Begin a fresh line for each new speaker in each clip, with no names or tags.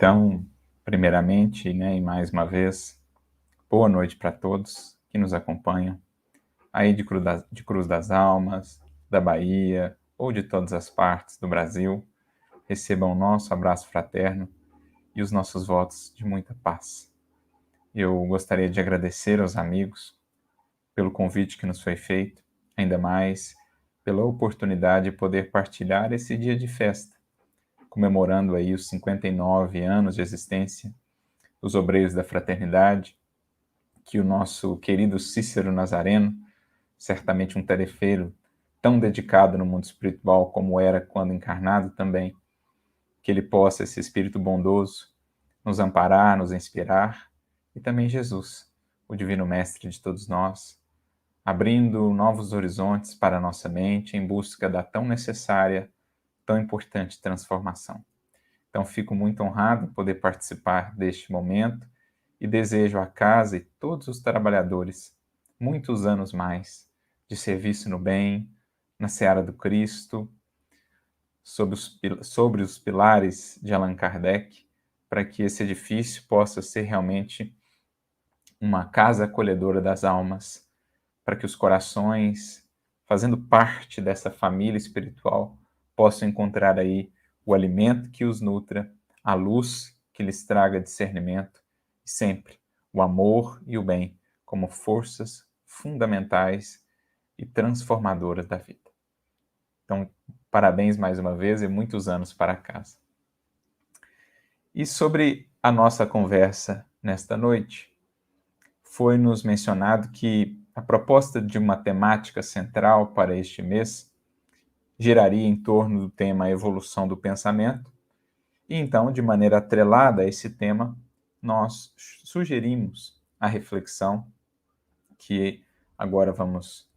Então, primeiramente, né, e mais uma vez, boa noite para todos que nos acompanham, aí de Cruz das Almas, da Bahia ou de todas as partes do Brasil. Recebam o nosso abraço fraterno e os nossos votos de muita paz. Eu gostaria de agradecer aos amigos pelo convite que nos foi feito, ainda mais pela oportunidade de poder partilhar esse dia de festa, comemorando aí os 59 anos de existência dos Obreiros da Fraternidade, que o nosso querido Cícero Nazareno, certamente um tarefeiro tão dedicado no mundo espiritual como era quando encarnado também, que ele possa, esse espírito bondoso, nos amparar, nos inspirar, e também Jesus, o divino mestre de todos nós, abrindo novos horizontes para a nossa mente em busca da tão necessária, tão importante transformação. Então, fico muito honrado em poder participar deste momento e desejo à casa e todos os trabalhadores muitos anos mais de serviço no bem, na seara do Cristo, sobre os pilares de Allan Kardec, para que esse edifício possa ser realmente uma casa acolhedora das almas, para que os corações, fazendo parte dessa família espiritual, possam encontrar aí o alimento que os nutra, a luz que lhes traga discernimento e sempre o amor e o bem como forças fundamentais e transformadoras da vida. Então, parabéns mais uma vez e muitos anos para casa. E sobre a nossa conversa nesta noite, foi-nos mencionado que a proposta de uma temática central para este mês giraria em torno do tema evolução do pensamento, e então, de maneira atrelada a esse tema, nós sugerimos a reflexão que agora vamos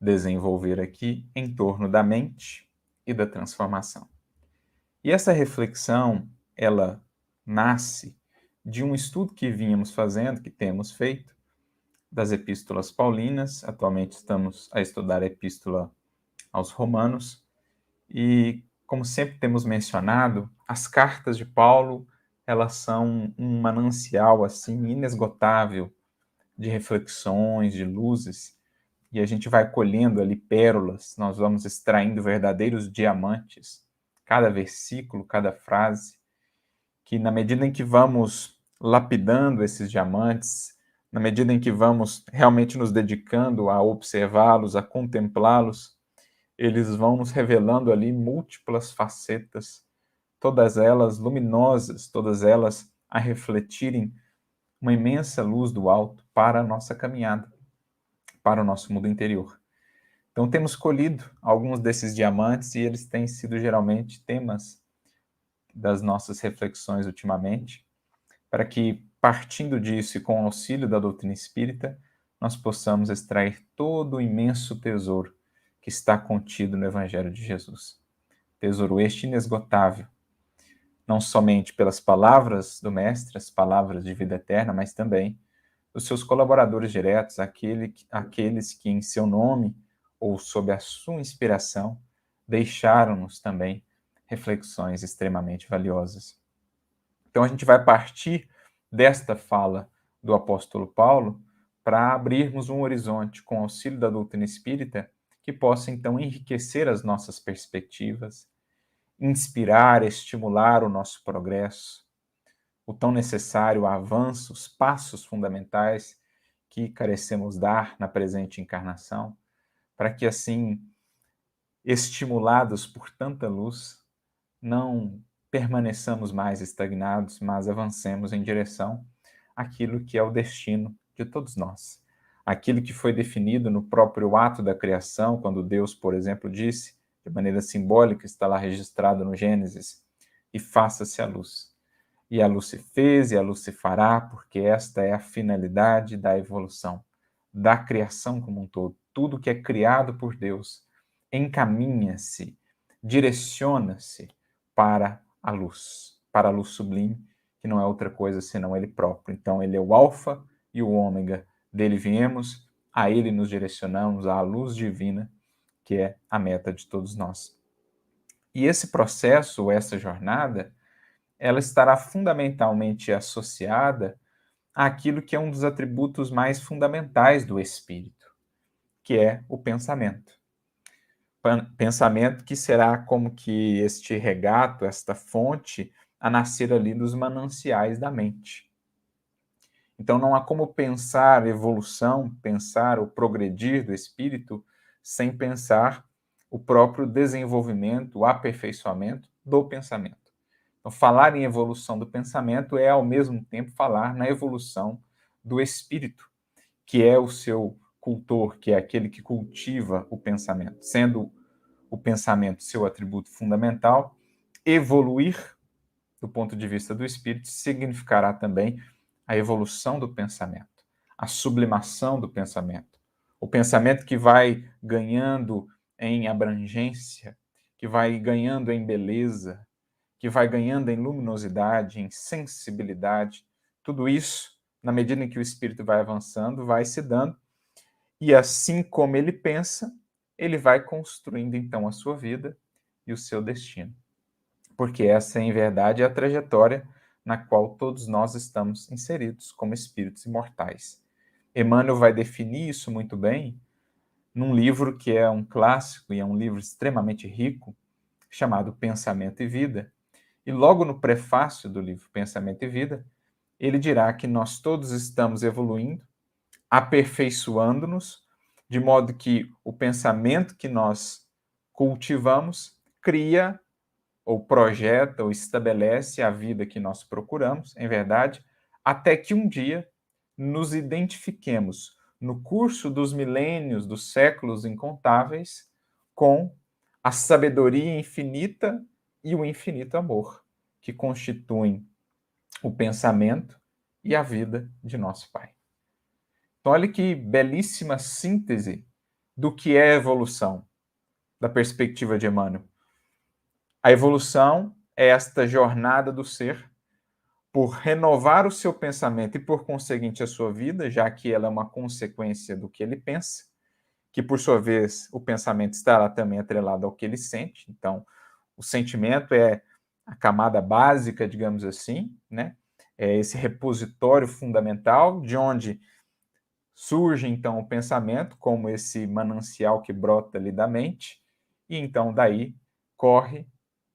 desenvolver aqui em torno da mente e da transformação. E essa reflexão, ela nasce de um estudo que vínhamos fazendo, que temos feito, das epístolas paulinas. Atualmente estamos a estudar a epístola aos Romanos, e, como sempre temos mencionado, as cartas de Paulo, elas são um manancial assim inesgotável de reflexões, de luzes, e a gente vai colhendo ali pérolas, nós vamos extraindo verdadeiros diamantes, cada versículo, cada frase, que na medida em que vamos lapidando esses diamantes, na medida em que vamos realmente nos dedicando a observá-los, a contemplá-los, eles vão nos revelando ali múltiplas facetas, todas elas luminosas, todas elas a refletirem uma imensa luz do alto para a nossa caminhada, para o nosso mundo interior. Então temos colhido alguns desses diamantes e eles têm sido geralmente temas das nossas reflexões ultimamente, para que, partindo disso e com o auxílio da doutrina espírita, nós possamos extrair todo o imenso tesouro que está contido no Evangelho de Jesus. Tesouro este inesgotável, não somente pelas palavras do Mestre, as palavras de vida eterna, mas também dos seus colaboradores diretos, aqueles que em seu nome ou sob a sua inspiração deixaram-nos também reflexões extremamente valiosas. Então a gente vai partir desta fala do apóstolo Paulo para abrirmos um horizonte com auxílio da doutrina espírita que possa então enriquecer as nossas perspectivas, inspirar, estimular o nosso progresso, o tão necessário avanço, os passos fundamentais que carecemos dar na presente encarnação, para que assim, estimulados por tanta luz, não permaneçamos mais estagnados, mas avancemos em direção àquilo que é o destino de todos nós. Aquilo que foi definido no próprio ato da criação, quando Deus, por exemplo, disse, de maneira simbólica, está lá registrado no Gênesis, e faça-se a luz. E a luz se fez e a luz se fará, porque esta é a finalidade da evolução, da criação como um todo. Tudo que é criado por Deus encaminha-se, direciona-se para a luz sublime, que não é outra coisa senão Ele próprio. Então, Ele é o alfa e o ômega. Dele viemos, a Ele nos direcionamos, à luz divina, que é a meta de todos nós. E esse processo, essa jornada, ela estará fundamentalmente associada àquilo que é um dos atributos mais fundamentais do espírito, que é o pensamento. Pensamento que será como que este regato, esta fonte, a nascer ali dos mananciais da mente. Então não há como pensar evolução, pensar o progredir do espírito, sem pensar o próprio desenvolvimento, o aperfeiçoamento do pensamento. Então, falar em evolução do pensamento é, ao mesmo tempo, falar na evolução do espírito, que é o seu cultor, que é aquele que cultiva o pensamento. Sendo o pensamento seu atributo fundamental, evoluir, do ponto de vista do espírito, significará também a evolução do pensamento, a sublimação do pensamento. O pensamento que vai ganhando em abrangência, que vai ganhando em beleza, que vai ganhando em luminosidade, em sensibilidade. Tudo isso, na medida em que o espírito vai avançando, vai se dando. E assim como ele pensa, ele vai construindo então a sua vida e o seu destino. Porque essa, em verdade, é a trajetória na qual todos nós estamos inseridos como espíritos imortais. Emmanuel vai definir isso muito bem num livro que é um clássico e é um livro extremamente rico, chamado Pensamento e Vida. E logo no prefácio do livro Pensamento e Vida, ele dirá que nós todos estamos evoluindo, aperfeiçoando-nos, de modo que o pensamento que nós cultivamos cria ou projeta ou estabelece a vida que nós procuramos, em verdade, até que um dia nos identifiquemos no curso dos milênios, dos séculos incontáveis, com a sabedoria infinita e o infinito amor, que constituem o pensamento e a vida de nosso Pai. Então, olha que belíssima síntese do que é evolução, da perspectiva de Emmanuel. A evolução é esta jornada do ser por renovar o seu pensamento e, por conseguinte, a sua vida, já que ela é uma consequência do que ele pensa, que, por sua vez, o pensamento estará também atrelado ao que ele sente. Então, o sentimento é a camada básica, digamos assim, né? É esse repositório fundamental de onde surge, então, o pensamento como esse manancial que brota ali da mente, e então daí corre,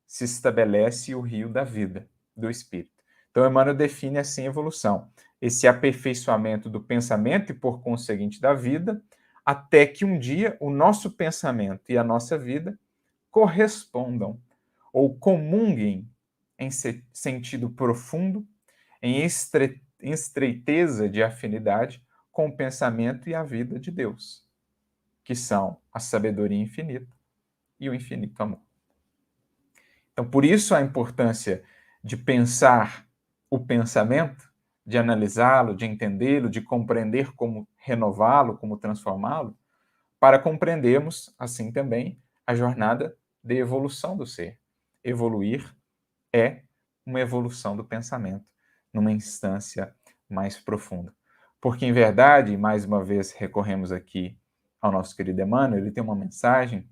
se estabelece o rio da vida, do espírito. Então, Emmanuel define assim a evolução, esse aperfeiçoamento do pensamento e, por conseguinte, da vida, até que um dia o nosso pensamento e a nossa vida correspondam ou comunguem em sentido profundo, em estreiteza de afinidade com o pensamento e a vida de Deus, que são a sabedoria infinita e o infinito amor. Então, por isso a importância de pensar o pensamento, de analisá-lo, de entendê-lo, de compreender como renová-lo, como transformá-lo, para compreendermos, assim também, a jornada de evolução do ser. Evoluir é uma evolução do pensamento, numa instância mais profunda. Porque, em verdade, mais uma vez recorremos aqui ao nosso querido Emmanuel, ele tem uma mensagem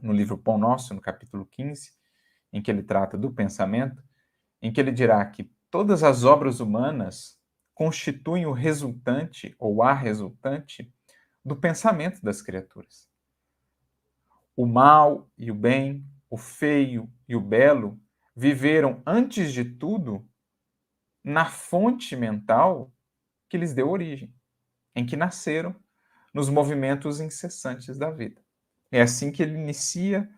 no livro Pão Nosso, no capítulo 15, em que ele trata do pensamento, em que ele dirá que todas as obras humanas constituem o resultante ou a resultante do pensamento das criaturas. O mal e o bem, o feio e o belo viveram, antes de tudo, na fonte mental que lhes deu origem, em que nasceram nos movimentos incessantes da vida. É assim que ele inicia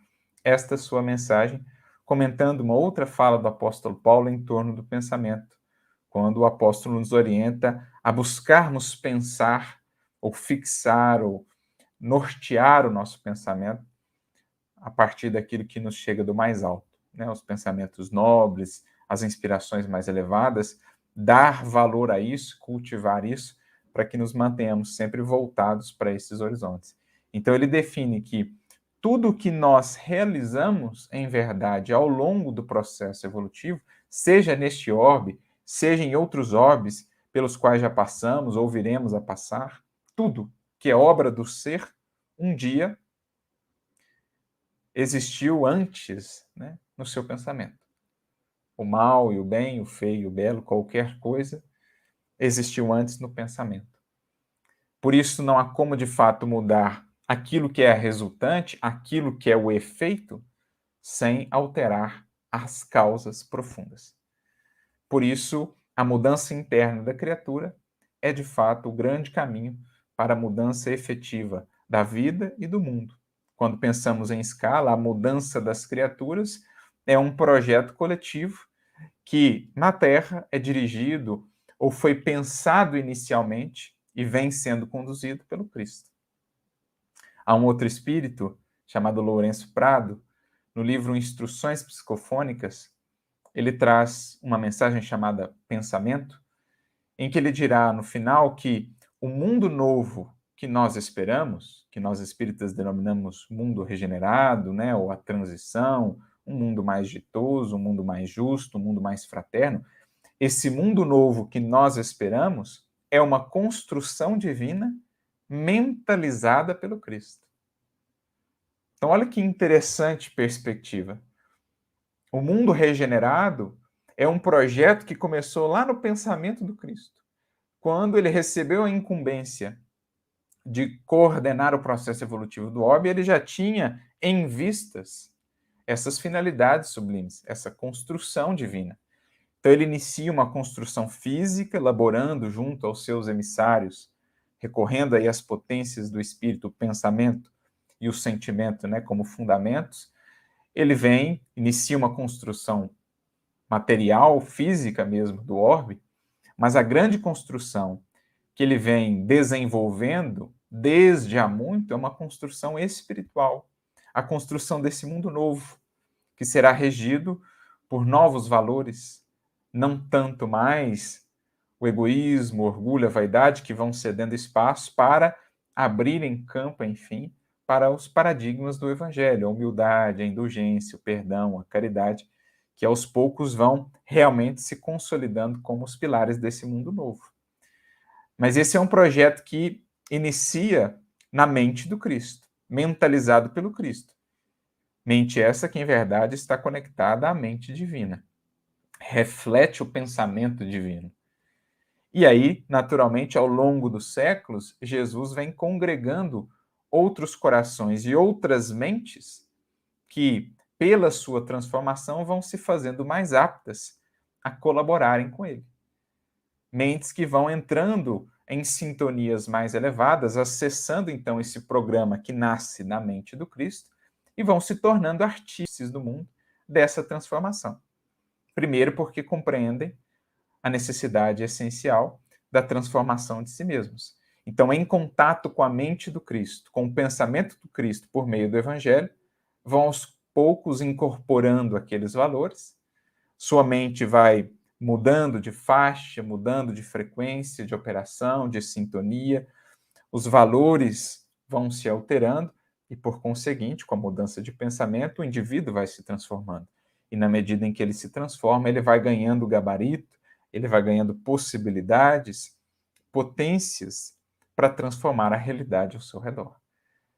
esta sua mensagem, comentando uma outra fala do apóstolo Paulo em torno do pensamento, quando o apóstolo nos orienta a buscarmos pensar, ou fixar, ou nortear o nosso pensamento a partir daquilo que nos chega do mais alto, né? Os pensamentos nobres, as inspirações mais elevadas, dar valor a isso, cultivar isso, para que nos mantenhamos sempre voltados para esses horizontes. Então ele define que tudo o que nós realizamos, em verdade, ao longo do processo evolutivo, seja neste orbe, seja em outros orbes pelos quais já passamos ou viremos a passar, tudo que é obra do ser, um dia existiu antes, né, no seu pensamento. O mal e o bem, o feio e o belo, qualquer coisa, existiu antes no pensamento. Por isso, não há como, de fato, mudar aquilo que é a resultante, aquilo que é o efeito, sem alterar as causas profundas. Por isso, a mudança interna da criatura é, de fato, o grande caminho para a mudança efetiva da vida e do mundo. Quando pensamos em escala, a mudança das criaturas é um projeto coletivo que, na Terra, é dirigido ou foi pensado inicialmente e vem sendo conduzido pelo Cristo. Há um outro espírito, chamado Lourenço Prado, no livro Instruções Psicofônicas, ele traz uma mensagem chamada Pensamento, em que ele dirá no final que o mundo novo que nós esperamos, que nós espíritas denominamos mundo regenerado, né, ou a transição, um mundo mais ditoso, um mundo mais justo, um mundo mais fraterno, esse mundo novo que nós esperamos é uma construção divina mentalizada pelo Cristo. Então, olha que interessante perspectiva. O mundo regenerado é um projeto que começou lá no pensamento do Cristo, quando ele recebeu a incumbência de coordenar o processo evolutivo do orbe, ele já tinha em vistas essas finalidades sublimes, essa construção divina. Então ele inicia uma construção física, elaborando junto aos seus emissários, recorrendo aí às potências do espírito, o pensamento e o sentimento, né, como fundamentos. Ele vem, inicia uma construção material, física mesmo, do orbe, mas a grande construção que ele vem desenvolvendo desde há muito é uma construção espiritual, a construção desse mundo novo, que será regido por novos valores, não tanto mais o egoísmo, o orgulho, a vaidade, que vão cedendo espaço para abrirem campo, enfim, para os paradigmas do Evangelho, a humildade, a indulgência, o perdão, a caridade, que aos poucos vão realmente se consolidando como os pilares desse mundo novo. Mas esse é um projeto que inicia na mente do Cristo, mentalizado pelo Cristo. Mente essa que, em verdade, está conectada à mente divina. Reflete o pensamento divino. E aí, naturalmente, ao longo dos séculos, Jesus vem congregando outros corações e outras mentes que, pela sua transformação, vão se fazendo mais aptas a colaborarem com ele. Mentes que vão entrando em sintonias mais elevadas, acessando então esse programa que nasce na mente do Cristo e vão se tornando artífices do mundo dessa transformação. Primeiro, porque compreendem a necessidade essencial da transformação de si mesmos. Então, em contato com a mente do Cristo, com o pensamento do Cristo por meio do Evangelho, vão aos poucos incorporando aqueles valores, sua mente vai mudando de faixa, mudando de frequência, de operação, de sintonia, os valores vão se alterando e, por conseguinte, com a mudança de pensamento, o indivíduo vai se transformando. E na medida em que ele se transforma, ele vai ganhando gabarito, ele vai ganhando possibilidades, potências para transformar a realidade ao seu redor.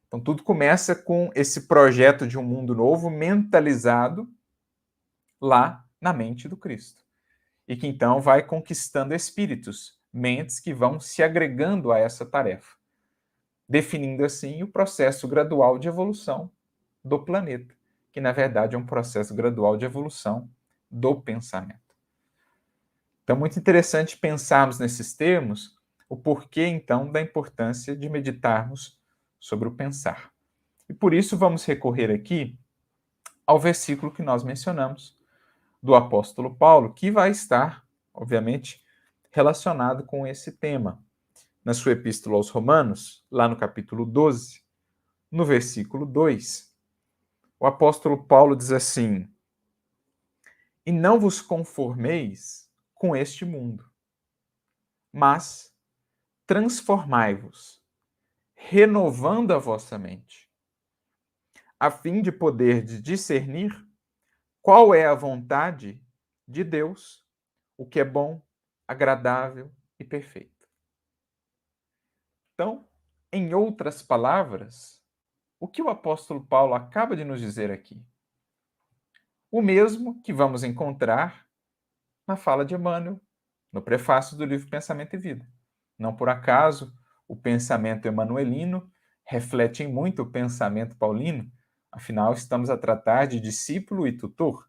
Então, tudo começa com esse projeto de um mundo novo mentalizado lá na mente do Cristo. E que então vai conquistando espíritos, mentes que vão se agregando a essa tarefa, definindo assim o processo gradual de evolução do planeta, que na verdade é um processo gradual de evolução do pensamento. Então, muito interessante pensarmos nesses termos, o porquê então da importância de meditarmos sobre o pensar. E por isso vamos recorrer aqui ao versículo que nós mencionamos, do apóstolo Paulo, que vai estar, obviamente, relacionado com esse tema. Na sua epístola aos Romanos, lá no capítulo 12, no versículo 2, o apóstolo Paulo diz assim: "E não vos conformeis com este mundo, mas transformai-vos, renovando a vossa mente, a fim de poder discernir qual é a vontade de Deus, o que é bom, agradável e perfeito." Então, em outras palavras, o que o apóstolo Paulo acaba de nos dizer aqui? O mesmo que vamos encontrar na fala de Emmanuel, no prefácio do livro Pensamento e Vida. Não por acaso, o pensamento emanuelino reflete muito o pensamento paulino, afinal, estamos a tratar de discípulo e tutor.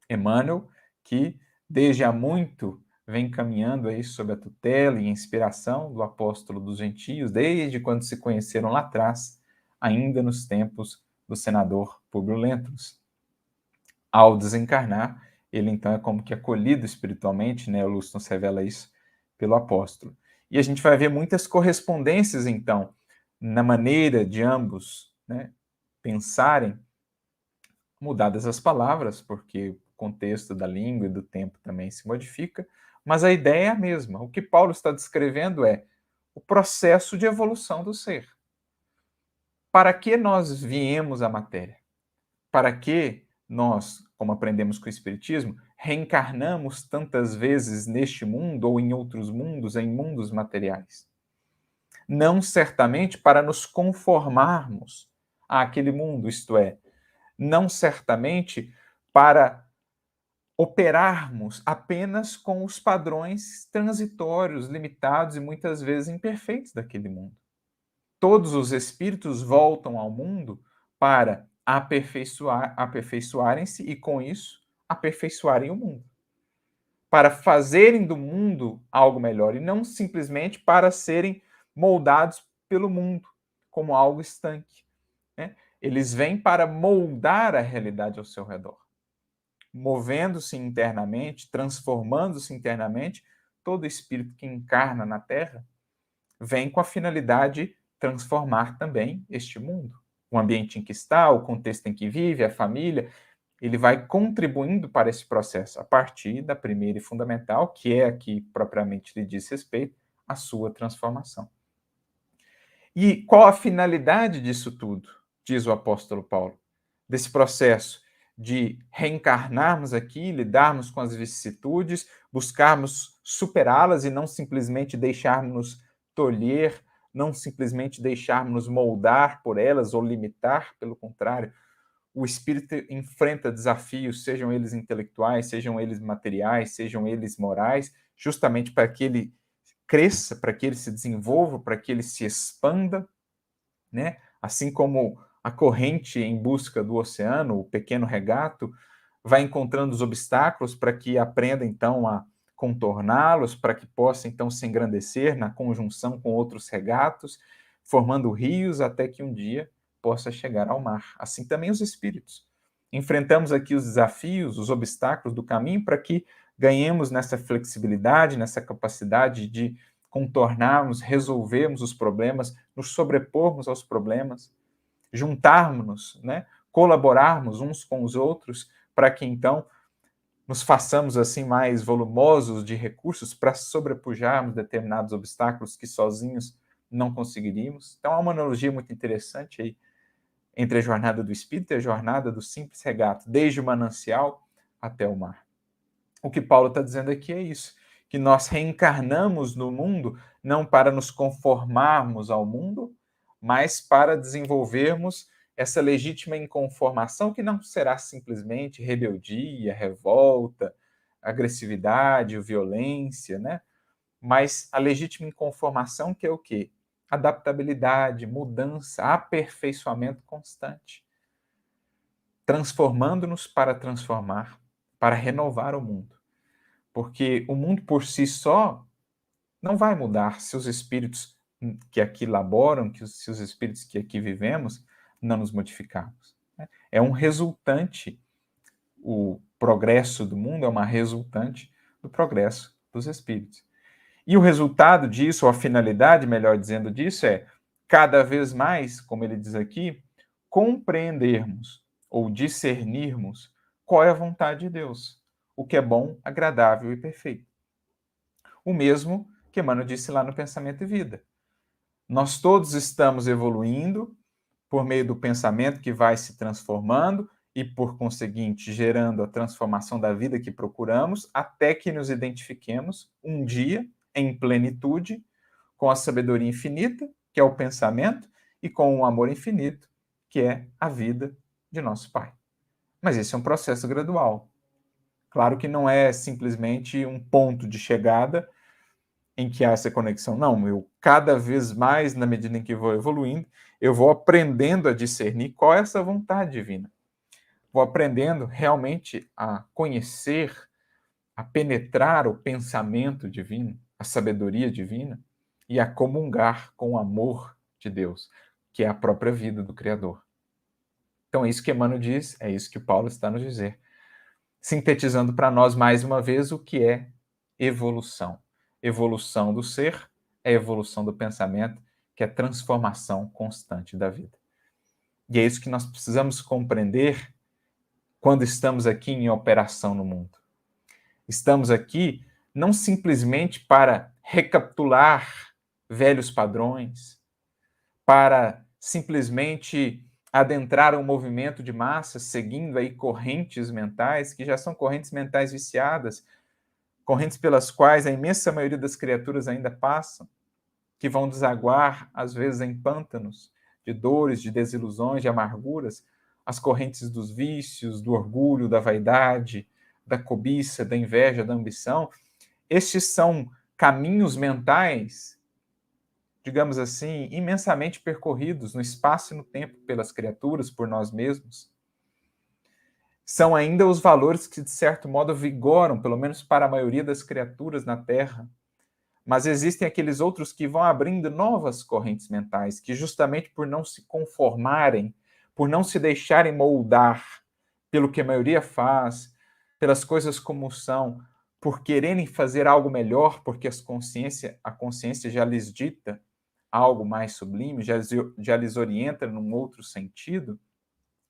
Emmanuel, que desde há muito vem caminhando aí sob a tutela e inspiração do apóstolo dos gentios, desde quando se conheceram lá atrás, ainda nos tempos do senador Públio Lentulus. Ao desencarnar, ele então é como que acolhido espiritualmente, né? O Lúcio nos revela isso pelo apóstolo. E a gente vai ver muitas correspondências, então, na maneira de ambos, né, pensarem, mudadas as palavras, porque o contexto da língua e do tempo também se modifica, mas a ideia é a mesma. O que Paulo está descrevendo é o processo de evolução do ser. Para que nós viemos à matéria? Para que nós, como aprendemos com o Espiritismo, reencarnamos tantas vezes neste mundo ou em outros mundos, em mundos materiais? Não certamente para nos conformarmos àquele mundo, isto é, não certamente para operarmos apenas com os padrões transitórios, limitados e muitas vezes imperfeitos daquele mundo. Todos os espíritos voltam ao mundo para aperfeiçoarem-se e, com isso, aperfeiçoarem o mundo. Para fazerem do mundo algo melhor e não simplesmente para serem moldados pelo mundo como algo estanque, né? Eles vêm para moldar a realidade ao seu redor. Movendo-se internamente, transformando-se internamente, todo espírito que encarna na Terra vem com a finalidade de transformar também este mundo. O ambiente em que está, o contexto em que vive, a família, ele vai contribuindo para esse processo a partir da primeira e fundamental, que é a que propriamente lhe diz respeito, a sua transformação. E qual a finalidade disso tudo, diz o apóstolo Paulo, desse processo de reencarnarmos aqui, lidarmos com as vicissitudes, buscarmos superá-las e não simplesmente deixarmos tolher, não simplesmente deixarmos moldar por elas ou limitar, pelo contrário, o espírito enfrenta desafios, sejam eles intelectuais, sejam eles materiais, sejam eles morais, justamente para que ele cresça, para que ele se desenvolva, para que ele se expanda, né? Assim como a corrente em busca do oceano, o pequeno regato, vai encontrando os obstáculos para que aprenda então a contorná-los, para que possa então se engrandecer na conjunção com outros regatos, formando rios até que um dia possa chegar ao mar. Assim também os espíritos. Enfrentamos aqui os desafios, os obstáculos do caminho para que ganhemos nessa flexibilidade, nessa capacidade de contornarmos, resolvermos os problemas, nos sobrepormos aos problemas, juntarmos-nos, né? Colaborarmos uns com os outros para que então nos façamos assim mais volumosos de recursos para sobrepujarmos determinados obstáculos que sozinhos não conseguiríamos. Então há uma analogia muito interessante aí entre a jornada do espírito e a jornada do simples regato, desde o manancial até o mar. O que Paulo está dizendo aqui é isso, que nós reencarnamos no mundo não para nos conformarmos ao mundo, mas para desenvolvermos essa legítima inconformação que não será simplesmente rebeldia, revolta, agressividade, violência, né? Mas a legítima inconformação que é o quê? Adaptabilidade, mudança, aperfeiçoamento constante. Transformando-nos para transformar, para renovar o mundo. Porque o mundo por si só não vai mudar se os espíritos que aqui laboram, se os espíritos que aqui vivemos, não nos modificarmos. É um resultante, o progresso do mundo é uma resultante do progresso dos espíritos. E o resultado disso, ou a finalidade, melhor dizendo, disso é, cada vez mais, como ele diz aqui, compreendermos ou discernirmos qual é a vontade de Deus, o que é bom, agradável e perfeito. O mesmo que Emmanuel disse lá no Pensamento e Vida. Nós todos estamos evoluindo por meio do pensamento que vai se transformando e, por conseguinte, gerando a transformação da vida que procuramos, até que nos identifiquemos um dia em plenitude com a sabedoria infinita, que é o pensamento, e com o amor infinito, que é a vida de nosso Pai. Mas esse é um processo gradual. Claro que não é simplesmente um ponto de chegada em que há essa conexão. Não, eu cada vez mais, na medida em que vou evoluindo, eu vou aprendendo a discernir qual é essa vontade divina. Vou aprendendo realmente a conhecer, a penetrar o pensamento divino, a sabedoria divina e a comungar com o amor de Deus, que é a própria vida do Criador. Então é isso que Emmanuel diz, é isso que Paulo está nos dizer, sintetizando para nós mais uma vez o que é evolução. Evolução do ser é evolução do pensamento, que é transformação constante da vida. E é isso que nós precisamos compreender quando estamos aqui em operação no mundo. Estamos aqui não simplesmente para recapitular velhos padrões, para simplesmente adentrar um movimento de massa seguindo aí correntes mentais, que já são correntes mentais viciadas, correntes pelas quais a imensa maioria das criaturas ainda passam, que vão desaguar, às vezes, em pântanos de dores, de desilusões, de amarguras, as correntes dos vícios, do orgulho, da vaidade, da cobiça, da inveja, da ambição. Estes são caminhos mentais, digamos assim, imensamente percorridos no espaço e no tempo pelas criaturas, por nós mesmos. São ainda os valores que, de certo modo, vigoram, pelo menos para a maioria das criaturas na Terra. Mas existem aqueles outros que vão abrindo novas correntes mentais, que justamente por não se conformarem, por não se deixarem moldar pelo que a maioria faz, pelas coisas como são, por quererem fazer algo melhor, porque a consciência já lhes dita algo mais sublime, já lhes orienta num outro sentido,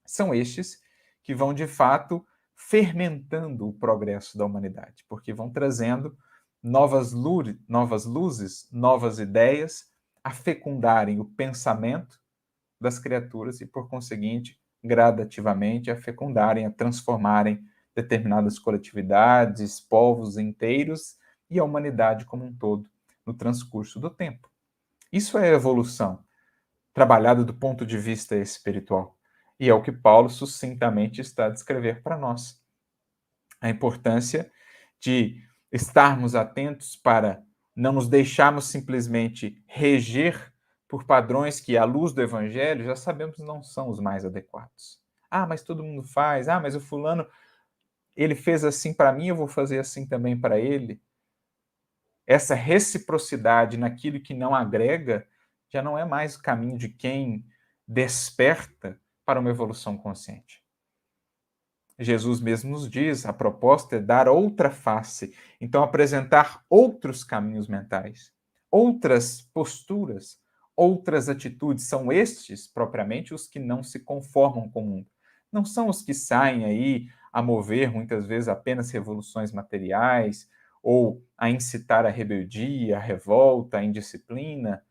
são estes que vão, de fato, fermentando o progresso da humanidade, porque vão trazendo novas luzes, novas ideias a fecundarem o pensamento das criaturas e, por conseguinte, gradativamente a fecundarem, a transformarem determinadas coletividades, povos inteiros e a humanidade como um todo no transcurso do tempo. Isso é evolução, trabalhada do ponto de vista espiritual. E é o que Paulo sucintamente está a descrever para nós. A importância de estarmos atentos para não nos deixarmos simplesmente reger por padrões que, à luz do Evangelho, já sabemos não são os mais adequados. Ah, mas todo mundo faz. Ah, mas o fulano, ele fez assim para mim, eu vou fazer assim também para ele. Essa reciprocidade naquilo que não agrega já não é mais o caminho de quem desperta para uma evolução consciente. Jesus mesmo nos diz, a proposta é dar outra face, então apresentar outros caminhos mentais, outras posturas, outras atitudes. São estes, propriamente, os que não se conformam com o mundo. Não são os que saem aí a mover, muitas vezes, apenas revoluções materiais, ou a incitar a rebeldia, a revolta, a indisciplina.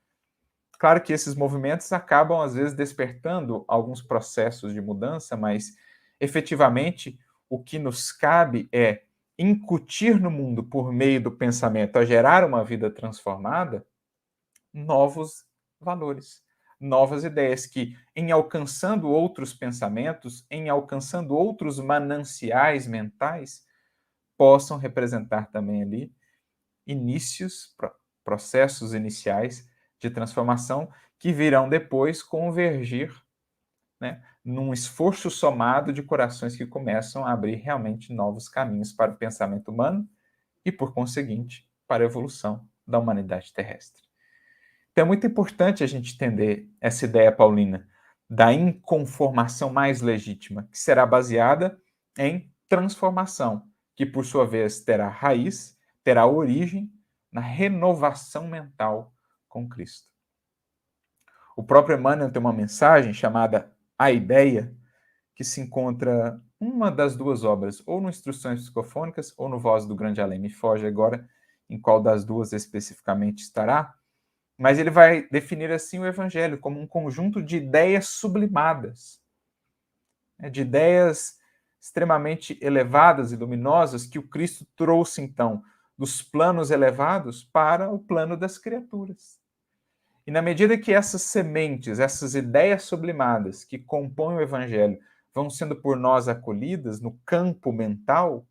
Claro que esses movimentos acabam, às vezes, despertando alguns processos de mudança, mas, efetivamente, o que nos cabe é incutir no mundo, por meio do pensamento, a gerar uma vida transformada, novos valores, novas ideias que, em alcançando outros pensamentos, em alcançando outros mananciais mentais, possam representar também ali inícios, processos iniciais de transformação que virão depois convergir, né, num esforço somado de corações que começam a abrir realmente novos caminhos para o pensamento humano e, por conseguinte, para a evolução da humanidade terrestre. Então é muito importante a gente entender essa ideia paulina da inconformação mais legítima, que será baseada em transformação, que por sua vez terá raiz, terá origem na renovação mental com Cristo. O próprio Emmanuel tem uma mensagem chamada A Ideia, que se encontra uma das duas obras, ou no Instruções Psicofônicas, ou no Voz do Grande Além. Me foge agora em qual das duas especificamente estará, mas ele vai definir assim o Evangelho como um conjunto de ideias sublimadas, né, de ideias extremamente elevadas e luminosas que o Cristo trouxe, então, dos planos elevados para o plano das criaturas. E na medida que essas sementes, essas ideias sublimadas que compõem o Evangelho vão sendo por nós acolhidas no campo mental,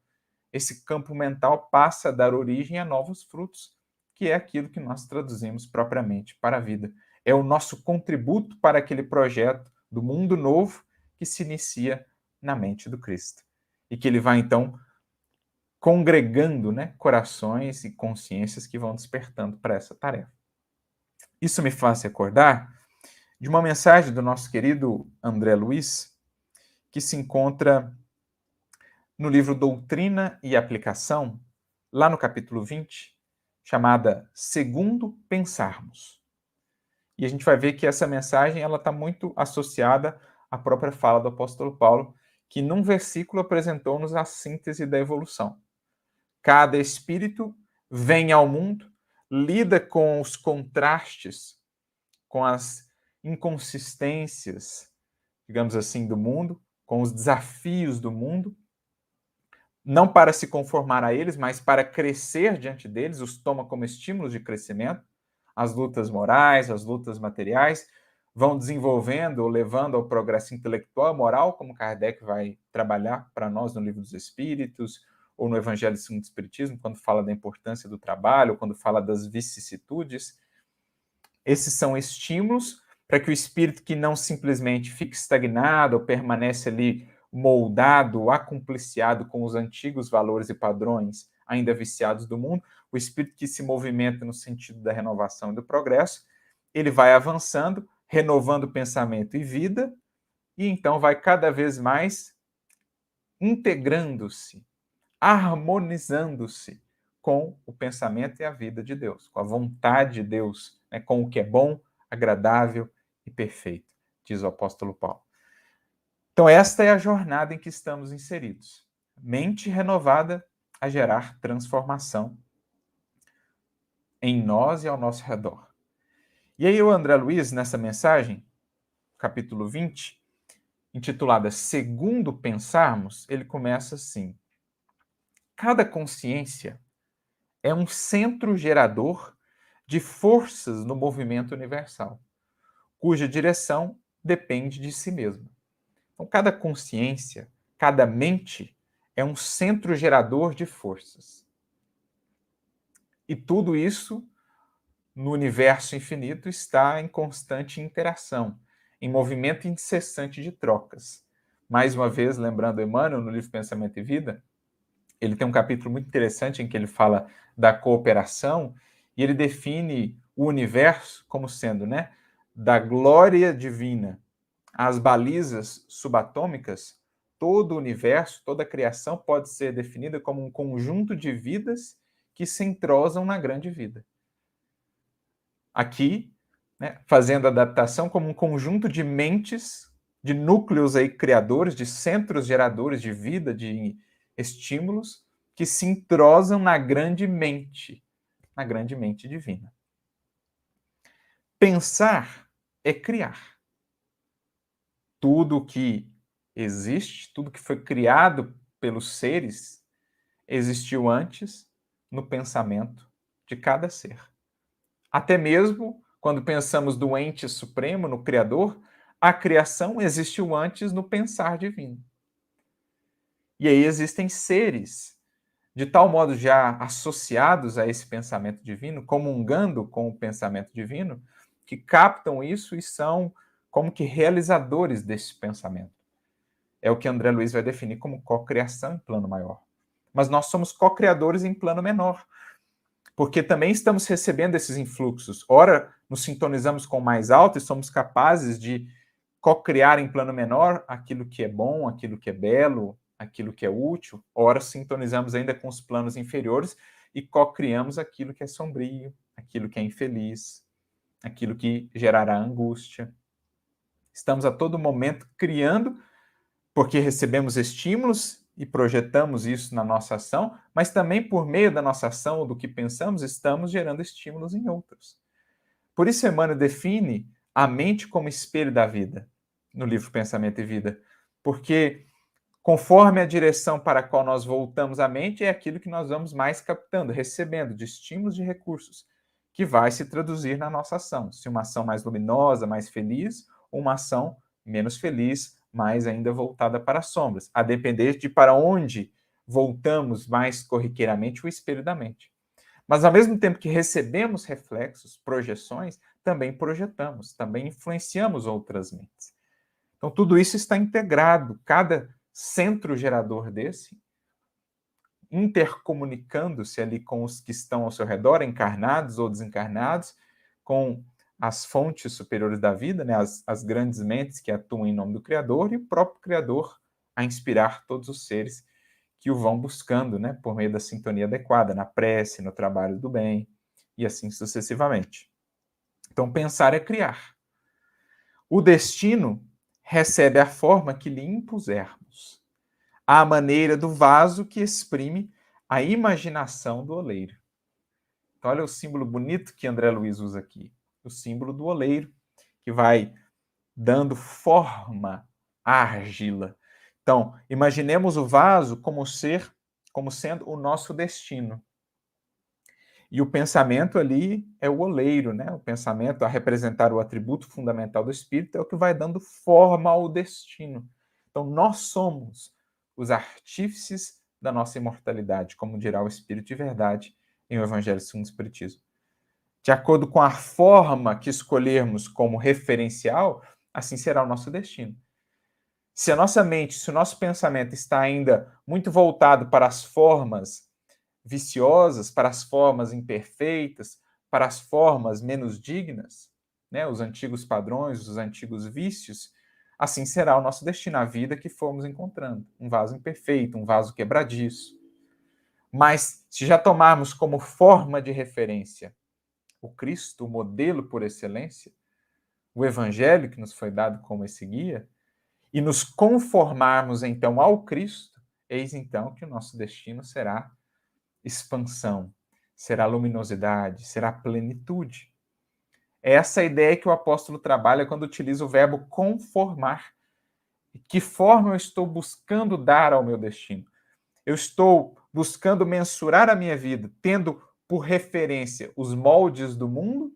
esse campo mental passa a dar origem a novos frutos, que é aquilo que nós traduzimos propriamente para a vida. É o nosso contributo para aquele projeto do mundo novo que se inicia na mente do Cristo. E que ele vai, então, congregando, né, corações e consciências que vão despertando para essa tarefa. Isso me faz recordar de uma mensagem do nosso querido André Luiz, que se encontra no livro Doutrina e Aplicação, lá no capítulo 20, chamada Segundo Pensarmos. E a gente vai ver que essa mensagem ela está muito associada à própria fala do apóstolo Paulo, que num versículo apresentou-nos a síntese da evolução. Cada espírito vem ao mundo, lida com os contrastes, com as inconsistências, digamos assim, do mundo, com os desafios do mundo, não para se conformar a eles, mas para crescer diante deles, os toma como estímulos de crescimento. As lutas morais, as lutas materiais vão desenvolvendo ou levando ao progresso intelectual e moral, como Kardec vai trabalhar para nós no Livro dos Espíritos, ou no Evangelho segundo o Espiritismo, quando fala da importância do trabalho, quando fala das vicissitudes. Esses são estímulos para que o espírito que não simplesmente fique estagnado ou permanece ali moldado, acompliciado com os antigos valores e padrões ainda viciados do mundo, o espírito que se movimenta no sentido da renovação e do progresso, ele vai avançando, renovando pensamento e vida, e então vai cada vez mais integrando-se, harmonizando-se com o pensamento e a vida de Deus, com a vontade de Deus, né, com o que é bom, agradável e perfeito, diz o apóstolo Paulo. Então, esta é a jornada em que estamos inseridos. Mente renovada a gerar transformação em nós e ao nosso redor. E aí o André Luiz, nessa mensagem, capítulo 20, intitulada Segundo Pensarmos, ele começa assim: cada consciência é um centro gerador de forças no movimento universal, cuja direção depende de si mesma. Então, cada consciência, cada mente é um centro gerador de forças. E tudo isso, no universo infinito, está em constante interação, em movimento incessante de trocas. Mais uma vez, lembrando Emmanuel, no livro Pensamento e Vida, ele tem um capítulo muito interessante em que ele fala da cooperação e ele define o universo como sendo, né, da glória divina às balizas subatômicas. Todo o universo, toda a criação pode ser definida como um conjunto de vidas que se entrosam na grande vida. Aqui, né, fazendo a adaptação como um conjunto de mentes, de núcleos aí criadores, de centros geradores de vida, de estímulos, que se entrosam na grande mente divina. Pensar é criar. Tudo que existe, tudo que foi criado pelos seres, existiu antes no pensamento de cada ser. Até mesmo quando pensamos do ente supremo, no Criador, a criação existiu antes no pensar divino. E aí existem seres de tal modo já associados a esse pensamento divino, comungando com o pensamento divino, que captam isso e são como que realizadores desse pensamento. É o que André Luiz vai definir como cocriação em plano maior. Mas nós somos co-criadores em plano menor, porque também estamos recebendo esses influxos. Ora, nos sintonizamos com o mais alto e somos capazes de co-criar em plano menor aquilo que é bom, aquilo que é belo, aquilo que é útil. Ora, sintonizamos ainda com os planos inferiores e co-criamos aquilo que é sombrio, aquilo que é infeliz, aquilo que gerará angústia. Estamos a todo momento criando, porque recebemos estímulos e projetamos isso na nossa ação, mas também por meio da nossa ação ou do que pensamos, estamos gerando estímulos em outros. Por isso, Emmanuel define a mente como espelho da vida, no livro Pensamento e Vida, porque conforme a direção para a qual nós voltamos a mente, é aquilo que nós vamos mais captando, recebendo de estímulos e recursos, que vai se traduzir na nossa ação. Se uma ação mais luminosa, mais feliz, ou uma ação menos feliz, mais ainda voltada para as sombras, a depender de para onde voltamos mais corriqueiramente o espelho da mente. Mas, ao mesmo tempo que recebemos reflexos, projeções, também projetamos, também influenciamos outras mentes. Então, tudo isso está integrado, cada centro gerador desse, intercomunicando-se ali com os que estão ao seu redor, encarnados ou desencarnados, com as fontes superiores da vida, né, as grandes mentes que atuam em nome do Criador, e o próprio Criador a inspirar todos os seres que o vão buscando, né, por meio da sintonia adequada, na prece, no trabalho do bem, e assim sucessivamente. Então, pensar é criar. O destino recebe a forma que lhe impusermos, à maneira do vaso que exprime a imaginação do oleiro. Então, olha o símbolo bonito que André Luiz usa aqui. O símbolo do oleiro, que vai dando forma à argila. Então, imaginemos o vaso como sendo o nosso destino. E o pensamento ali é o oleiro, né? O pensamento, a representar o atributo fundamental do espírito, é o que vai dando forma ao destino. Então, nós somos os artífices da nossa imortalidade, como dirá o Espírito de Verdade em O Evangelho segundo o Espiritismo. De acordo com a forma que escolhermos como referencial, assim será o nosso destino. Se a nossa mente, se o nosso pensamento está ainda muito voltado para as formas viciosas, para as formas imperfeitas, para as formas menos dignas, né, os antigos padrões, os antigos vícios, assim será o nosso destino, a vida que formos encontrando. Um vaso imperfeito, um vaso quebradiço. Mas se já tomarmos como forma de referência o Cristo, o modelo por excelência, o Evangelho que nos foi dado como esse guia, e nos conformarmos então ao Cristo, eis então que o nosso destino será expansão, será luminosidade, será plenitude. É essa ideia que o apóstolo trabalha quando utiliza o verbo conformar. Que forma eu estou buscando dar ao meu destino? Eu estou buscando mensurar a minha vida, tendo por referência os moldes do mundo?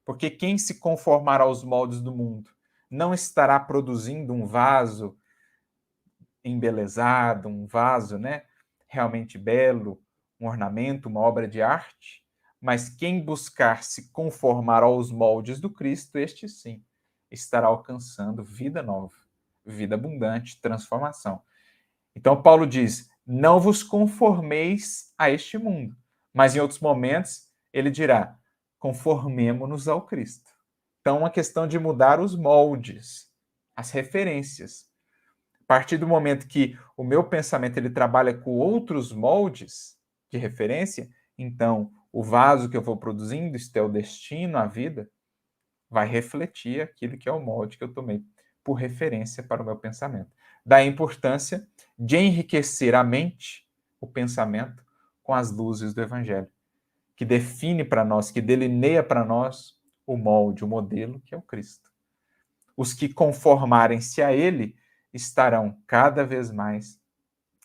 Porque quem se conformar aos moldes do mundo não estará produzindo um vaso embelezado, um vaso, né, realmente belo, um ornamento, uma obra de arte, mas quem buscar se conformar aos moldes do Cristo, este sim estará alcançando vida nova, vida abundante, transformação. Então Paulo diz: não vos conformeis a este mundo, mas em outros momentos ele dirá: conformemo-nos ao Cristo. Então, uma questão de mudar os moldes, as referências. A partir do momento que o meu pensamento ele trabalha com outros moldes de referência, então o vaso que eu vou produzindo, isto é o destino, a vida, vai refletir aquilo que é o molde que eu tomei por referência para o meu pensamento. Da importância de enriquecer a mente, o pensamento, com as luzes do Evangelho, que define para nós, que delineia para nós o molde, o modelo, que é o Cristo. Os que conformarem-se a ele estarão cada vez mais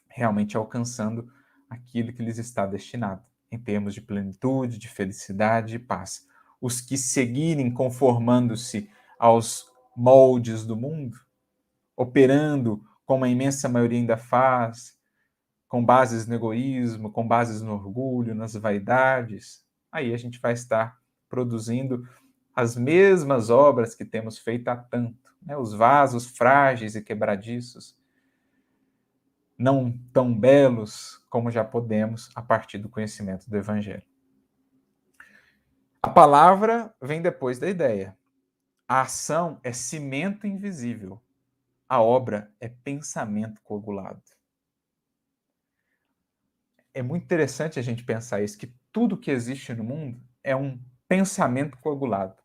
realmente alcançando aquilo que lhes está destinado, em termos de plenitude, de felicidade e paz. Os que seguirem conformando-se aos moldes do mundo, operando como a imensa maioria ainda faz, com bases no egoísmo, com bases no orgulho, nas vaidades, aí a gente vai estar produzindo as mesmas obras que temos feito há tanto, né? Os vasos frágeis e quebradiços, não tão belos como já podemos a partir do conhecimento do Evangelho. A palavra vem depois da ideia. A ação é cimento invisível. A obra é pensamento coagulado. É muito interessante a gente pensar isso, que tudo que existe no mundo é um pensamento coagulado.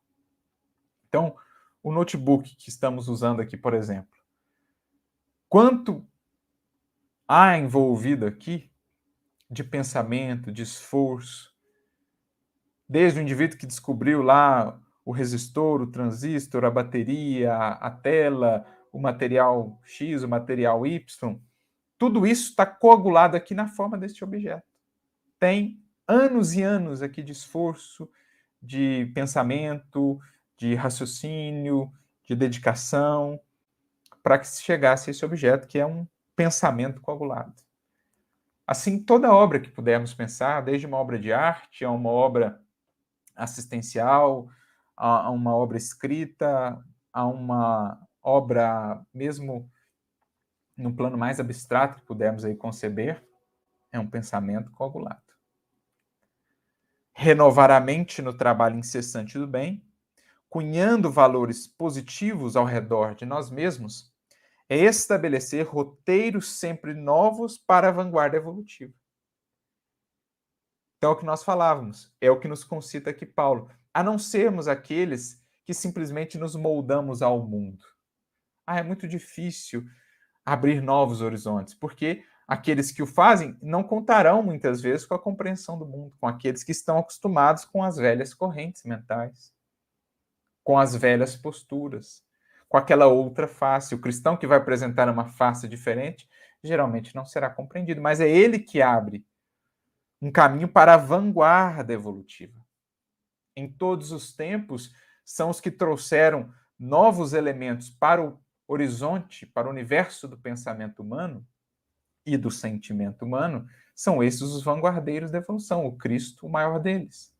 Então, o notebook que estamos usando aqui, por exemplo, quanto há envolvido aqui de pensamento, de esforço, desde o indivíduo que descobriu lá o resistor, o transistor, a bateria, a tela, o material X, o material Y, tudo isso está coagulado aqui na forma deste objeto. Tem anos e anos aqui de esforço, de pensamento, de raciocínio, de dedicação, para que se chegasse a esse objeto, que é um pensamento coagulado. Assim, toda obra que pudermos pensar, desde uma obra de arte a uma obra assistencial, a uma obra escrita, a uma obra mesmo no plano mais abstrato que pudermos aí conceber, é um pensamento coagulado. Renovar a mente no trabalho incessante do bem, cunhando valores positivos ao redor de nós mesmos, é estabelecer roteiros sempre novos para a vanguarda evolutiva. Então, é o que nós falávamos, é o que nos concita aqui Paulo, a não sermos aqueles que simplesmente nos moldamos ao mundo. É muito difícil abrir novos horizontes, porque aqueles que o fazem não contarão muitas vezes com a compreensão do mundo, com aqueles que estão acostumados com as velhas correntes mentais, com as velhas posturas, com aquela outra face. O cristão que vai apresentar uma face diferente, geralmente não será compreendido, mas é ele que abre um caminho para a vanguarda evolutiva. Em todos os tempos, são os que trouxeram novos elementos para o horizonte, para o universo do pensamento humano e do sentimento humano, são esses os vanguardeiros da evolução, o Cristo, o maior deles,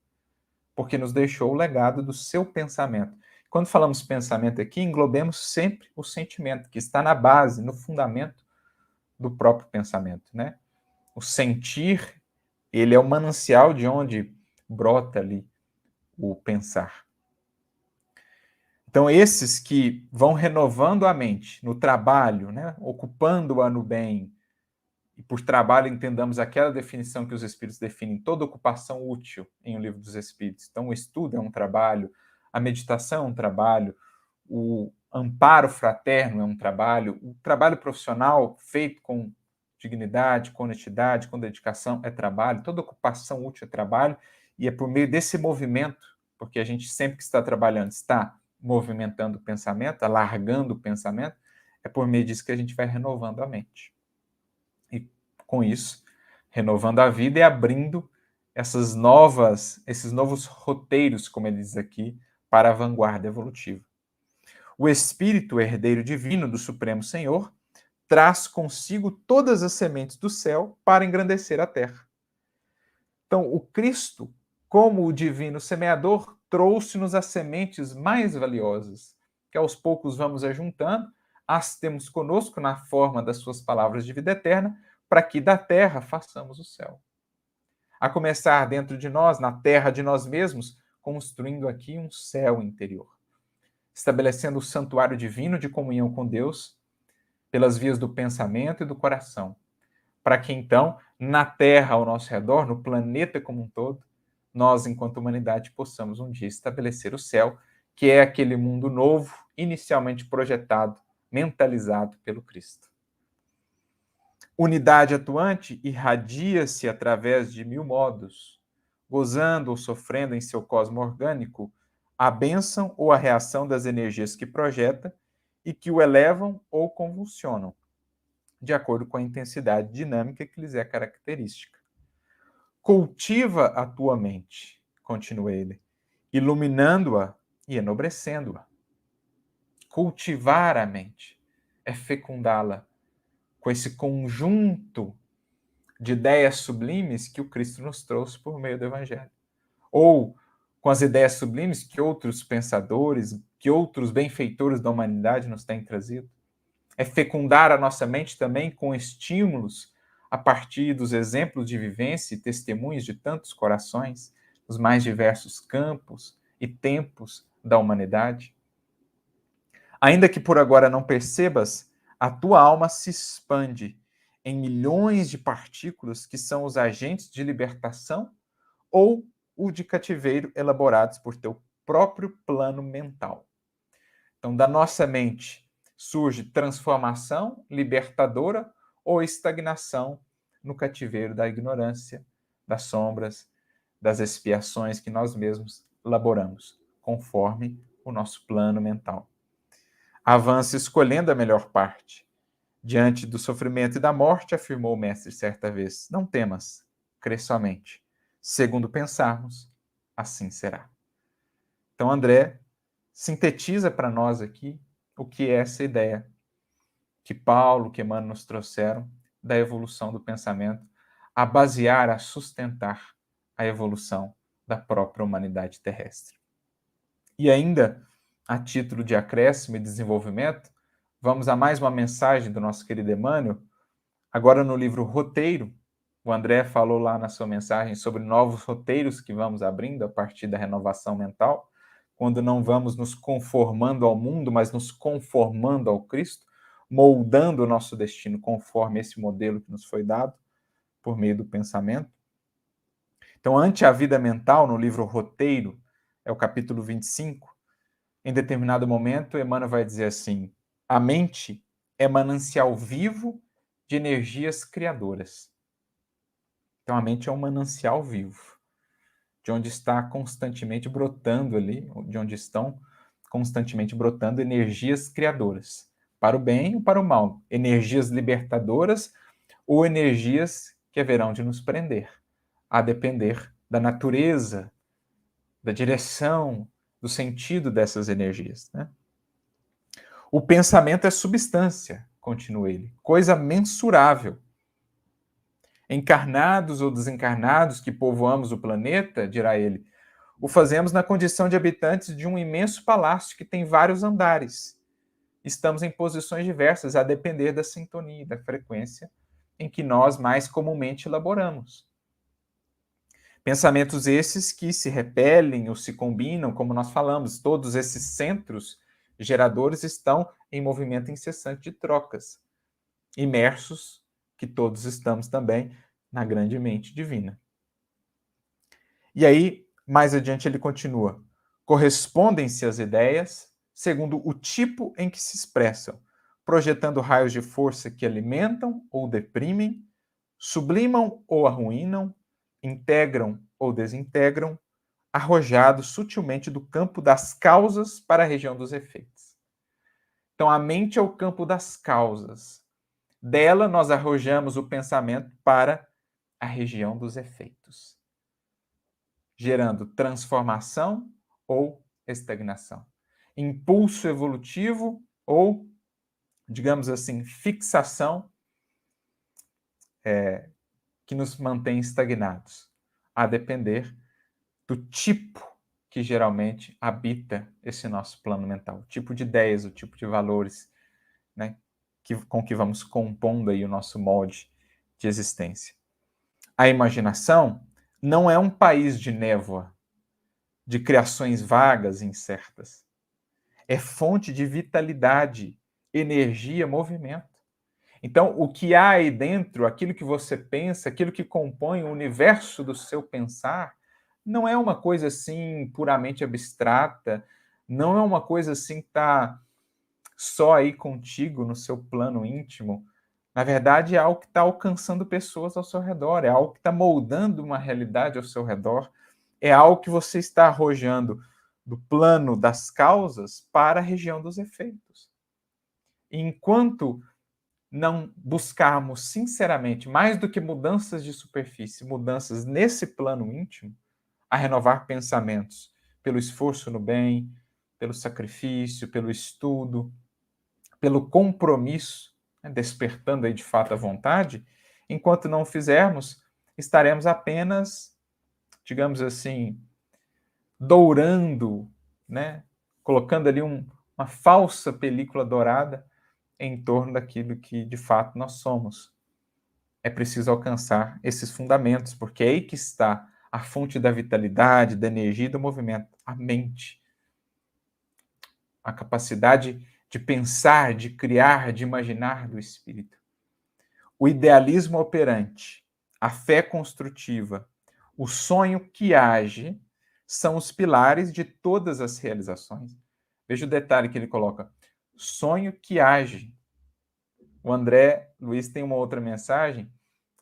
porque nos deixou o legado do seu pensamento. Quando falamos pensamento aqui, englobemos sempre o sentimento, que está na base, no fundamento do próprio pensamento, né? O sentir, ele é o manancial de onde brota ali o pensar. Então, esses que vão renovando a mente no trabalho, né, ocupando-a no bem, e por trabalho entendamos aquela definição que os Espíritos definem, toda ocupação útil em O Livro dos Espíritos. Então, o estudo é um trabalho, a meditação é um trabalho, o amparo fraterno é um trabalho, o trabalho profissional feito com dignidade, com honestidade, com dedicação é trabalho, toda ocupação útil é trabalho, e é por meio desse movimento, porque a gente sempre que está trabalhando está movimentando o pensamento, alargando o pensamento, é por meio disso que a gente vai renovando a mente. E com isso, renovando a vida e abrindo esses novos roteiros, como ele diz aqui, para a vanguarda evolutiva. O Espírito herdeiro divino do Supremo Senhor traz consigo todas as sementes do céu para engrandecer a terra. Então, o Cristo, como o divino semeador, trouxe-nos as sementes mais valiosas, que aos poucos vamos ajuntando, as temos conosco na forma das suas palavras de vida eterna, para que da terra façamos o céu. A começar dentro de nós, na terra de nós mesmos, construindo aqui um céu interior, estabelecendo o santuário divino de comunhão com Deus pelas vias do pensamento e do coração, para que então, na Terra ao nosso redor, no planeta como um todo, nós, enquanto humanidade, possamos um dia estabelecer o céu, que é aquele mundo novo, inicialmente projetado, mentalizado pelo Cristo. Unidade atuante irradia-se através de 1000 modos, gozando ou sofrendo em seu cosmo orgânico a bênção ou a reação das energias que projeta e que o elevam ou convulsionam, de acordo com a intensidade dinâmica que lhes é característica. Cultiva a tua mente, continua ele, iluminando-a e enobrecendo-a. Cultivar a mente é fecundá-la com esse conjunto de ideias sublimes que o Cristo nos trouxe por meio do Evangelho. Ou com as ideias sublimes que outros pensadores, que outros benfeitores da humanidade nos têm trazido. É fecundar a nossa mente também com estímulos a partir dos exemplos de vivência e testemunhos de tantos corações, nos mais diversos campos e tempos da humanidade. Ainda que por agora não percebas, a tua alma se expande em milhões de partículas que são os agentes de libertação ou o de cativeiro elaborados por teu próprio plano mental. Então, da nossa mente surge transformação libertadora ou estagnação no cativeiro da ignorância, das sombras, das expiações que nós mesmos elaboramos, conforme o nosso plano mental. Avança escolhendo a melhor parte. Diante do sofrimento e da morte, afirmou o mestre certa vez, não temas, crê somente. Segundo pensarmos, assim será. Então, André sintetiza para nós aqui o que é essa ideia que Paulo, que Emmanuel nos trouxeram da evolução do pensamento a basear, a sustentar a evolução da própria humanidade terrestre. E ainda, a título de acréscimo e desenvolvimento, vamos a mais uma mensagem do nosso querido Emmanuel, agora no livro Roteiro. O André falou lá na sua mensagem sobre novos roteiros que vamos abrindo a partir da renovação mental, quando não vamos nos conformando ao mundo, mas nos conformando ao Cristo, moldando o nosso destino conforme esse modelo que nos foi dado por meio do pensamento. Então, ante a vida mental, no livro Roteiro, é o capítulo 25, em determinado momento, Emmanuel vai dizer assim: a mente é manancial vivo de energias criadoras. Então, a mente é um manancial vivo, de onde está constantemente brotando ali, de onde estão constantemente brotando energias criadoras, para o bem ou para o mal, energias libertadoras ou energias que haverão de nos prender, a depender da natureza, da direção, do sentido dessas energias, né? O pensamento é substância, continua ele, coisa mensurável. Encarnados ou desencarnados que povoamos o planeta, dirá ele, o fazemos na condição de habitantes de um imenso palácio que tem vários andares. Estamos em posições diversas a depender da sintonia e da frequência em que nós mais comumente elaboramos. Pensamentos esses que se repelem ou se combinam, como nós falamos, todos esses centros geradores estão em movimento incessante de trocas, imersos, que todos estamos também, na grande mente divina. E aí, mais adiante ele continua, correspondem-se as ideias segundo o tipo em que se expressam, projetando raios de força que alimentam ou deprimem, sublimam ou arruinam, integram ou desintegram, arrojados sutilmente do campo das causas para a região dos efeitos. Então, a mente é o campo das causas. Dela, nós arrojamos o pensamento para a região dos efeitos, gerando transformação ou estagnação, impulso evolutivo ou, digamos assim, fixação que nos mantém estagnados, a depender do tipo que geralmente habita esse nosso plano mental, o tipo de ideias, o tipo de valores, né, com que vamos compondo aí o nosso molde de existência. A imaginação não é um país de névoa, de criações vagas e incertas. É fonte de vitalidade, energia, movimento. Então, o que há aí dentro, aquilo que você pensa, aquilo que compõe o universo do seu pensar, não é uma coisa assim puramente abstrata, não é uma coisa assim que está só aí contigo no seu plano íntimo. Na verdade, é algo que está alcançando pessoas ao seu redor, é algo que está moldando uma realidade ao seu redor, é algo que você está arrojando do plano das causas para a região dos efeitos. E enquanto não buscarmos sinceramente, mais do que mudanças de superfície, mudanças nesse plano íntimo, a renovar pensamentos pelo esforço no bem, pelo sacrifício, pelo estudo, pelo compromisso, né, despertando aí de fato a vontade, enquanto não o fizermos, estaremos apenas, digamos assim, dourando, né, colocando ali uma falsa película dourada em torno daquilo que de fato nós somos. É preciso alcançar esses fundamentos, porque é aí que está a fonte da vitalidade, da energia e do movimento, a mente. A capacidade de pensar, de criar, de imaginar do espírito. O idealismo operante, a fé construtiva, o sonho que age, são os pilares de todas as realizações. Veja o detalhe que ele coloca. Sonho que age. O André Luiz tem uma outra mensagem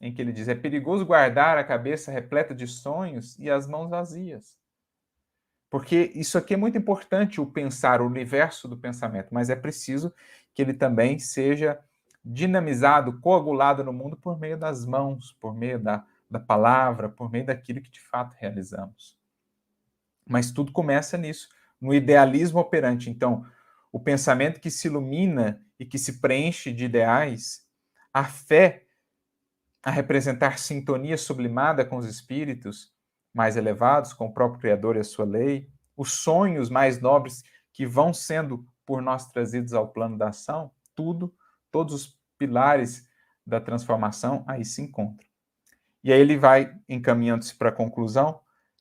em que ele diz: é perigoso guardar a cabeça repleta de sonhos e as mãos vazias. Porque isso aqui é muito importante, o pensar, o universo do pensamento, mas é preciso que ele também seja dinamizado, coagulado no mundo por meio das mãos, por meio da palavra, por meio daquilo que de fato realizamos. Mas tudo começa nisso, no idealismo operante. Então, o pensamento que se ilumina e que se preenche de ideais, a fé a representar sintonia sublimada com os espíritos mais elevados, com o próprio Criador e a sua lei, os sonhos mais nobres que vão sendo por nós trazidos ao plano da ação, todos os pilares da transformação aí se encontram. E aí ele vai encaminhando-se para a conclusão: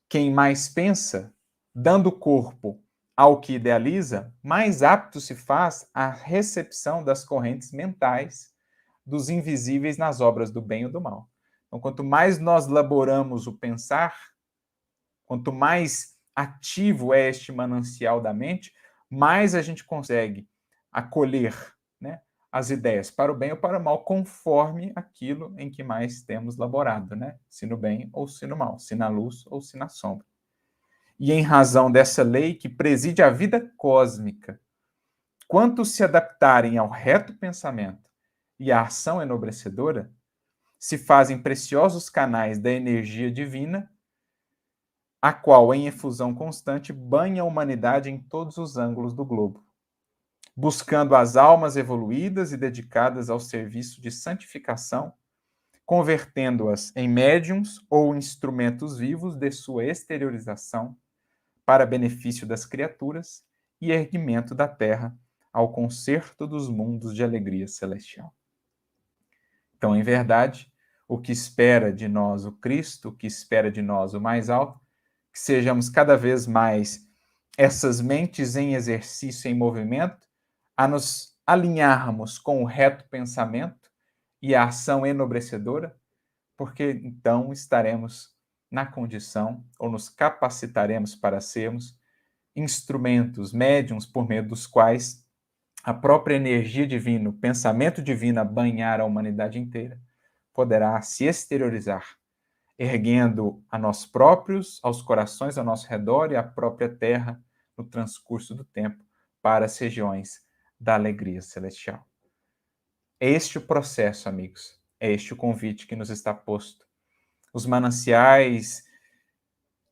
quem mais pensa, dando corpo ao que idealiza, mais apto se faz à recepção das correntes mentais dos invisíveis nas obras do bem ou do mal. Então, quanto mais nós laboramos o pensar, quanto mais ativo é este manancial da mente, mais a gente consegue acolher, né, as ideias para o bem ou para o mal, conforme aquilo em que mais temos laborado, né? Se no bem ou se no mal, se na luz ou se na sombra. E em razão dessa lei que preside a vida cósmica, quantos se adaptarem ao reto pensamento e à ação enobrecedora, se fazem preciosos canais da energia divina, a qual, em efusão constante, banha a humanidade em todos os ângulos do globo, buscando as almas evoluídas e dedicadas ao serviço de santificação, convertendo-as em médiums ou instrumentos vivos de sua exteriorização para benefício das criaturas e erguimento da terra ao concerto dos mundos de alegria celestial. Então, em verdade, o que espera de nós o Cristo, o que espera de nós o mais alto, que sejamos cada vez mais essas mentes em exercício, em movimento, a nos alinharmos com o reto pensamento e a ação enobrecedora, porque então estaremos na condição, ou nos capacitaremos para sermos instrumentos, médiums, por meio dos quais a própria energia divina, o pensamento divino a banhar a humanidade inteira, poderá se exteriorizar, erguendo a nós próprios, aos corações ao nosso redor e à própria terra no transcurso do tempo para as regiões da alegria celestial. É este o processo, amigos. É este o convite que nos está posto. Os mananciais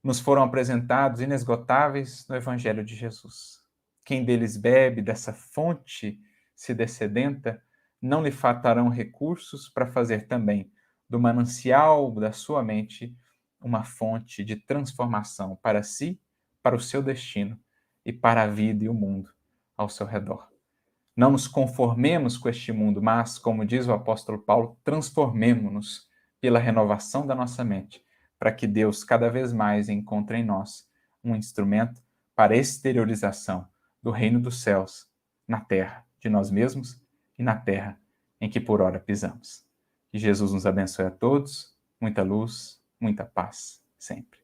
nos foram apresentados inesgotáveis no Evangelho de Jesus. Quem deles bebe dessa fonte se dessedenta, não lhe faltarão recursos para fazer também do manancial da sua mente uma fonte de transformação para si, para o seu destino e para a vida e o mundo ao seu redor. Não nos conformemos com este mundo, mas, como diz o apóstolo Paulo, transformemo-nos pela renovação da nossa mente, para que Deus cada vez mais encontre em nós um instrumento para a exteriorização do reino dos céus na terra de nós mesmos e na terra em que por ora pisamos. Que Jesus nos abençoe a todos, muita luz, muita paz, sempre.